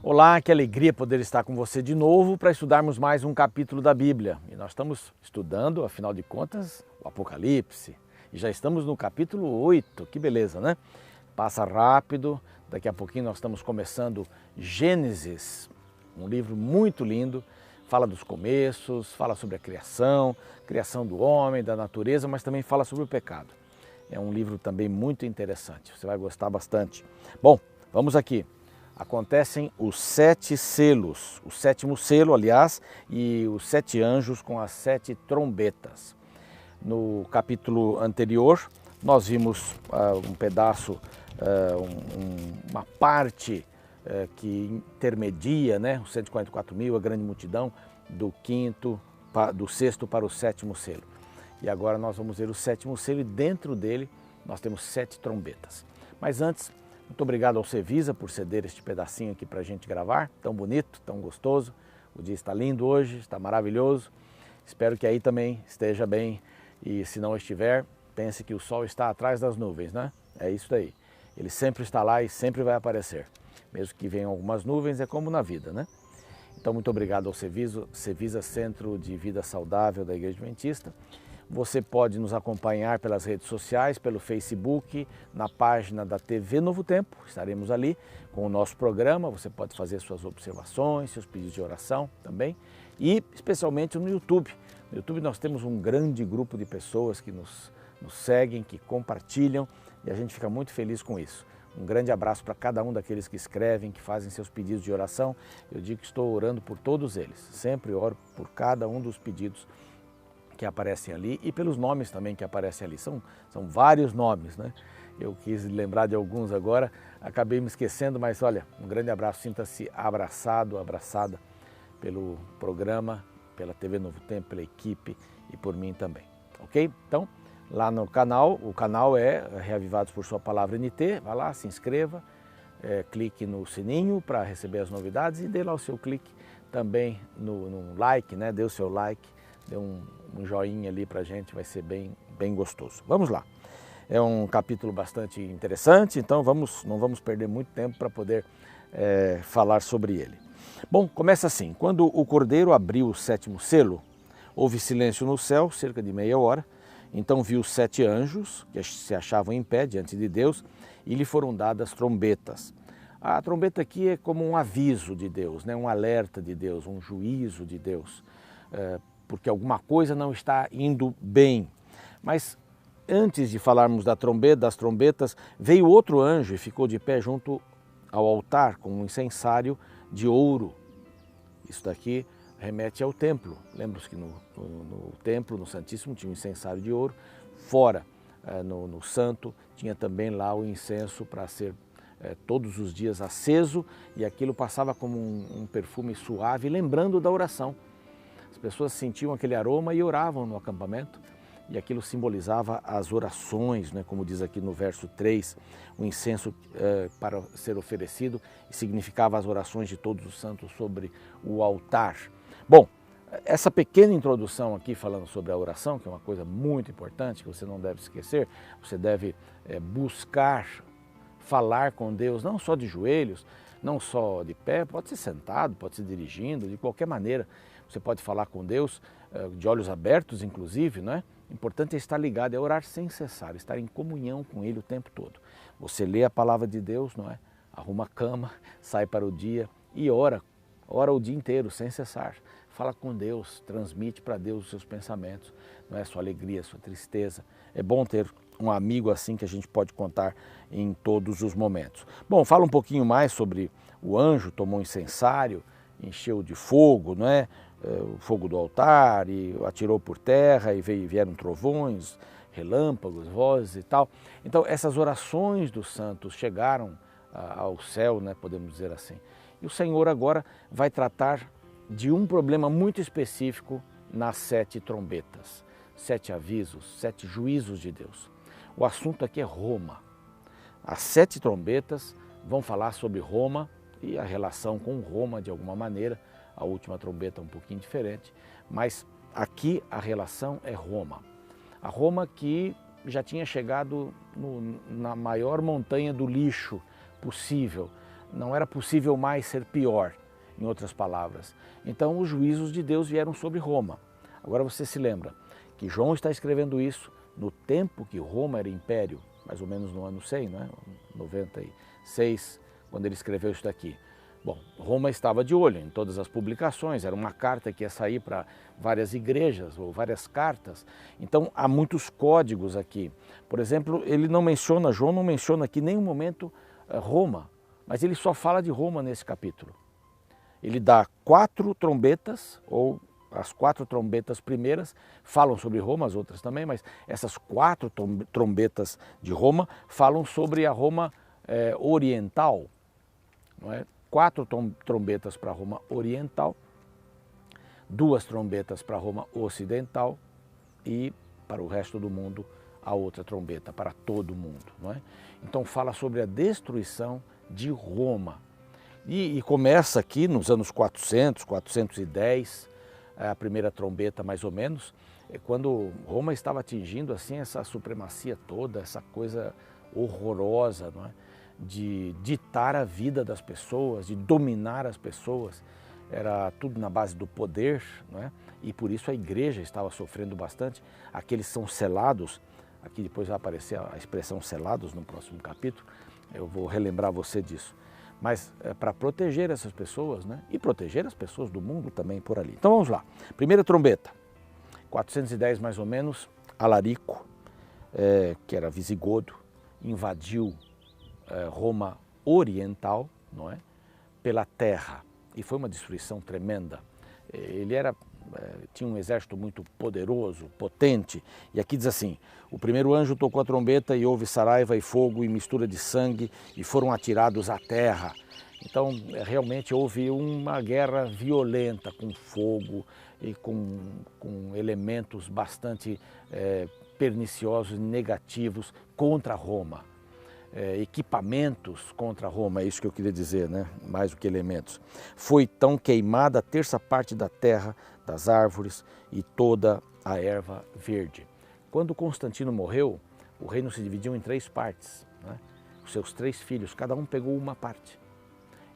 Olá, que alegria poder estar com você de novo para estudarmos mais um capítulo da Bíblia. E nós estamos estudando, afinal de contas, o Apocalipse. E já estamos no capítulo 8, que beleza, né? Passa rápido, daqui a pouquinho nós estamos começando Gênesis, um livro muito lindo, fala dos começos, fala sobre a criação do homem, da natureza, mas também fala sobre o pecado. É um livro também muito interessante, você vai gostar bastante. Bom, vamos aqui. Acontecem os 7 selos, o 7º selo, aliás, e os 7 anjos com as 7 trombetas. No capítulo anterior, nós vimos um pedaço, uma parte que intermedia, né, os 144 mil, a grande multidão, do 6º para o 7º selo. E agora nós vamos ver o 7º selo e dentro dele nós temos 7 trombetas. Mas antes, muito obrigado ao Cevisa por ceder este pedacinho aqui para a gente gravar, tão bonito, tão gostoso. O dia está lindo hoje, está maravilhoso. Espero que aí também esteja bem e se não estiver, pense que o sol está atrás das nuvens, né? É isso aí. Ele sempre está lá e sempre vai aparecer. Mesmo que venham algumas nuvens, é como na vida, né? Então, muito obrigado ao Cevisa Centro de Vida Saudável da Igreja Adventista. Você pode nos acompanhar pelas redes sociais, pelo Facebook, na página da TV Novo Tempo. Estaremos ali com o nosso programa. Você pode fazer suas observações, seus pedidos de oração também. E especialmente no YouTube. No YouTube nós temos um grande grupo de pessoas que nos seguem, que compartilham e a gente fica muito feliz com isso. Um grande abraço para cada um daqueles que escrevem, que fazem seus pedidos de oração. Eu digo que estou orando por todos eles. Sempre oro por cada um dos pedidos que aparecem ali e pelos nomes também que aparecem ali. São vários nomes, né? Eu quis lembrar de alguns agora, acabei me esquecendo, mas olha, um grande abraço, sinta-se abraçado, abraçada pelo programa, pela TV Novo Tempo, pela equipe e por mim também, ok? Então, lá no canal, o canal é Reavivados por Sua Palavra NT, vai lá, se inscreva, clique no sininho para receber as novidades e dê lá o seu clique também no like, né? Dê o seu like, dê um joinha ali pra gente, vai ser bem gostoso. Vamos lá. É um capítulo bastante interessante, então não vamos perder muito tempo para poder falar sobre ele. Bom, começa assim. Quando o Cordeiro abriu o 7º selo, houve silêncio no céu, cerca de meia hora. Então viu 7 anjos que se achavam em pé diante de Deus e lhe foram dadas trombetas. A trombeta aqui é como um aviso de Deus, né? Um alerta de Deus, um juízo de Deus, porque alguma coisa não está indo bem. Mas antes de falarmos das trombetas, veio outro anjo e ficou de pé junto ao altar com um incensário de ouro. Isso daqui remete ao templo. Lembra-se que no templo, no Santíssimo, tinha um incensário de ouro. Fora, no santo, tinha também lá o incenso para ser todos os dias aceso e aquilo passava como um perfume suave, lembrando da oração. As pessoas sentiam aquele aroma e oravam no acampamento e aquilo simbolizava as orações, né? Como diz aqui no verso 3, o incenso para ser oferecido e significava as orações de todos os santos sobre o altar. Bom, essa pequena introdução aqui falando sobre a oração, que é uma coisa muito importante, que você não deve esquecer, você deve buscar falar com Deus, não só de joelhos, não só de pé, pode ser sentado, pode ser dirigindo, de qualquer maneira. Você pode falar com Deus, de olhos abertos inclusive, não é? O importante é estar ligado, é orar sem cessar, estar em comunhão com Ele o tempo todo. Você lê a palavra de Deus, não é? Arruma a cama, sai para o dia e ora o dia inteiro sem cessar. Fala com Deus, transmite para Deus os seus pensamentos, não é? Sua alegria, sua tristeza. É bom ter um amigo assim que a gente pode contar em todos os momentos. Bom, fala um pouquinho mais sobre o anjo, tomou um incensário, encheu de fogo, não é? O fogo do altar e atirou por terra e vieram trovões, relâmpagos, vozes e tal. Então essas orações dos santos chegaram ao céu, né, podemos dizer assim. E o Senhor agora vai tratar de um problema muito específico nas 7 trombetas, 7 avisos, 7 juízos de Deus. O assunto aqui é Roma. As 7 trombetas vão falar sobre Roma e a relação com Roma de alguma maneira. A última trombeta é um pouquinho diferente, mas aqui a relação é Roma. A Roma que já tinha chegado na maior montanha do lixo possível, não era possível mais ser pior, em outras palavras. Então os juízos de Deus vieram sobre Roma. Agora você se lembra que João está escrevendo isso no tempo que Roma era império, mais ou menos no ano 100, né? 96, quando ele escreveu isso daqui. Bom, Roma estava de olho em todas as publicações, era uma carta que ia sair para várias igrejas ou várias cartas. Então há muitos códigos aqui. Por exemplo, João não menciona aqui em nenhum momento Roma, mas ele só fala de Roma nesse capítulo. Ele dá 4 trombetas, ou as 4 trombetas primeiras falam sobre Roma, as outras também, mas essas 4 trombetas de Roma falam sobre a Roma oriental, não é? 4 trombetas para Roma oriental, 2 trombetas para Roma ocidental e para o resto do mundo a outra trombeta, para todo mundo, não é? Então fala sobre a destruição de Roma. E começa aqui nos anos 400, 410, a primeira trombeta mais ou menos, quando Roma estava atingindo assim essa supremacia toda, essa coisa horrorosa, não é? De ditar a vida das pessoas, de dominar as pessoas. Era tudo na base do poder, não é? E por isso a igreja estava sofrendo bastante. Aqueles são selados, aqui depois vai aparecer a expressão selados no próximo capítulo, eu vou relembrar você disso. Mas para proteger essas pessoas, né? E proteger as pessoas do mundo também por ali. Então vamos lá. Primeira trombeta, 410 mais ou menos, Alarico, que era visigodo, invadiu Roma oriental, não é? Pela terra, e foi uma destruição tremenda. Ele tinha um exército muito poderoso, potente, e aqui diz assim: o primeiro anjo tocou a trombeta e houve saraiva e fogo e mistura de sangue e foram atirados à terra. Então realmente houve uma guerra violenta com fogo e com elementos bastante perniciosos e negativos contra Roma. Equipamentos contra Roma, é isso que eu queria dizer, né? Mais do que elementos. Foi então queimada a terça parte da terra, das árvores e toda a erva verde. Quando Constantino morreu, o reino se dividiu em 3 partes, né? Os seus 3 filhos, cada um pegou uma parte.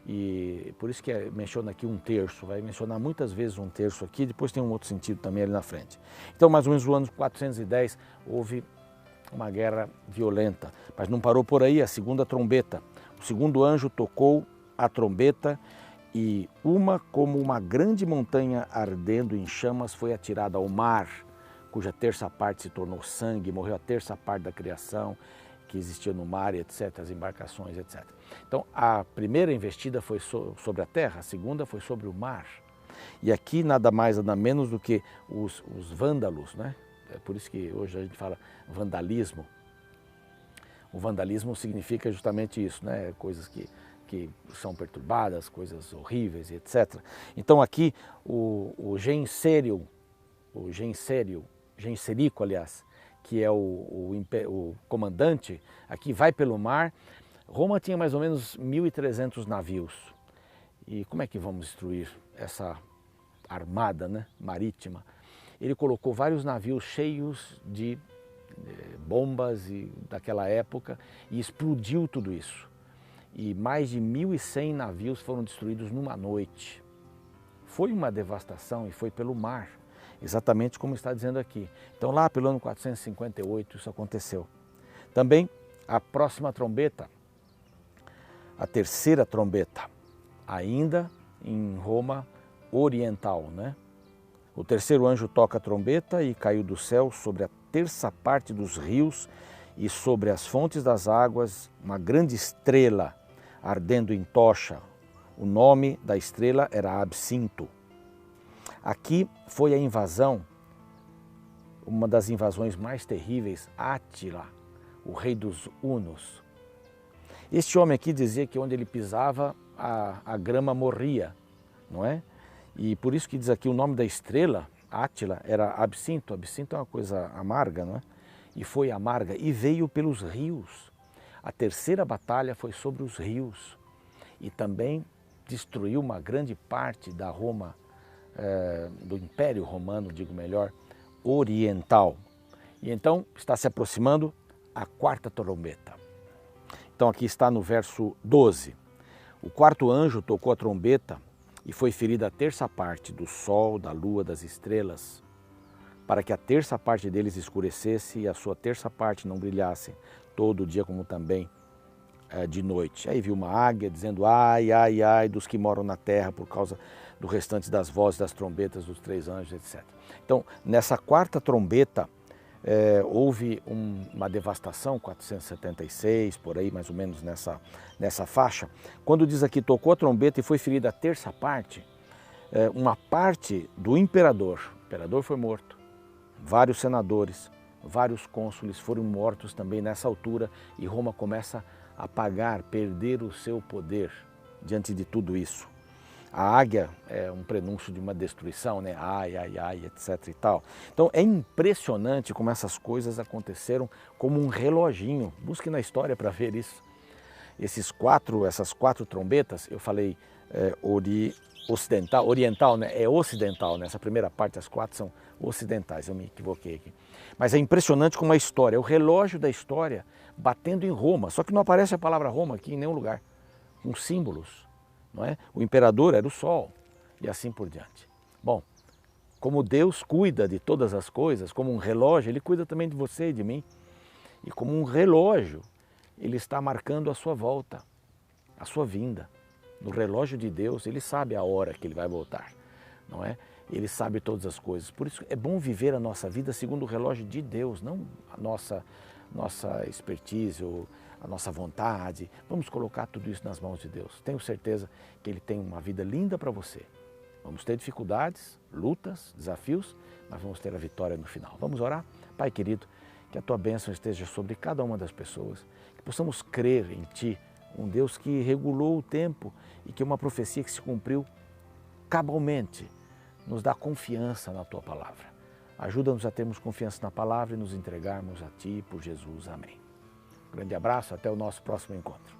E por isso que menciona aqui 1/3, vai mencionar muitas vezes 1/3 aqui, depois tem um outro sentido também ali na frente. Então, mais ou menos no ano 410, houve uma guerra violenta, mas não parou por aí. A segunda trombeta, o segundo anjo tocou a trombeta e como uma grande montanha ardendo em chamas foi atirada ao mar, cuja terça parte se tornou sangue, morreu a terça parte da criação que existia no mar, etc., as embarcações, etc. Então a primeira investida foi sobre a terra, a segunda foi sobre o mar. E aqui nada mais, nada menos do que os vândalos, né? É por isso que hoje a gente fala vandalismo. O vandalismo significa justamente isso, né? Coisas que são perturbadas, coisas horríveis, etc. Então aqui o Genserico, aliás, que é o comandante, aqui vai pelo mar. Roma tinha mais ou menos 1.300 navios. E como é que vamos destruir essa armada, né, marítima? Ele colocou vários navios cheios de bombas daquela época e explodiu tudo isso. E mais de 1.100 navios foram destruídos numa noite. Foi uma devastação e foi pelo mar, exatamente como está dizendo aqui. Então lá pelo ano 458 isso aconteceu. Também a próxima trombeta, a terceira trombeta, ainda em Roma oriental, né? O terceiro anjo toca a trombeta e caiu do céu sobre a terça parte dos rios e sobre as fontes das águas uma grande estrela ardendo em tocha. O nome da estrela era Absinto. Aqui foi a invasão, uma das invasões mais terríveis, Átila, o rei dos hunos. Este homem aqui dizia que onde ele pisava a grama morria, não é? E por isso que diz aqui o nome da estrela, Átila, era Absinto. Absinto é uma coisa amarga, não é? E foi amarga e veio pelos rios. A terceira batalha foi sobre os rios e também destruiu uma grande parte da Roma, do Império Romano, digo melhor, oriental. E então está se aproximando a quarta trombeta. Então aqui está no verso 12. O quarto anjo tocou a trombeta e foi ferida a terça parte do sol, da lua, das estrelas, para que a terça parte deles escurecesse e a sua terça parte não brilhasse todo o dia como também de noite. Aí viu uma águia dizendo: ai, ai, ai dos que moram na terra por causa do restante das vozes, das trombetas dos três anjos, etc. Então, nessa quarta trombeta, houve uma devastação, 476, por aí mais ou menos nessa faixa. Quando diz aqui, tocou a trombeta e foi ferida a terça parte, uma parte do imperador, o imperador foi morto, vários senadores, vários cônsules foram mortos também nessa altura e Roma começa a pagar, perder o seu poder diante de tudo isso. A águia é um prenúncio de uma destruição, né? Ai, ai, ai, etc e tal. Então é impressionante como essas coisas aconteceram como um reloginho. Busque na história para ver isso. Essas quatro trombetas, eu falei oriental, né? É ocidental, né? Essa primeira parte, as quatro são ocidentais, eu me equivoquei aqui. Mas é impressionante como a história, é o relógio da história batendo em Roma, só que não aparece a palavra Roma aqui em nenhum lugar, com símbolos, não é? O imperador era o sol e assim por diante. Bom, como Deus cuida de todas as coisas, como um relógio, Ele cuida também de você e de mim. E como um relógio, Ele está marcando a sua volta, a sua vinda. No relógio de Deus, Ele sabe a hora que Ele vai voltar, não é? Ele sabe todas as coisas. Por isso é bom viver a nossa vida segundo o relógio de Deus, não a nossa expertise ou a nossa vontade. Vamos colocar tudo isso nas mãos de Deus. Tenho certeza que Ele tem uma vida linda para você. Vamos ter dificuldades, lutas, desafios, mas vamos ter a vitória no final. Vamos orar? Pai querido, que a Tua bênção esteja sobre cada uma das pessoas, que possamos crer em Ti, um Deus que regulou o tempo e que uma profecia que se cumpriu cabalmente nos dá confiança na Tua palavra. Ajuda-nos a termos confiança na palavra e nos entregarmos a Ti por Jesus. Amém. Grande abraço, até o nosso próximo encontro.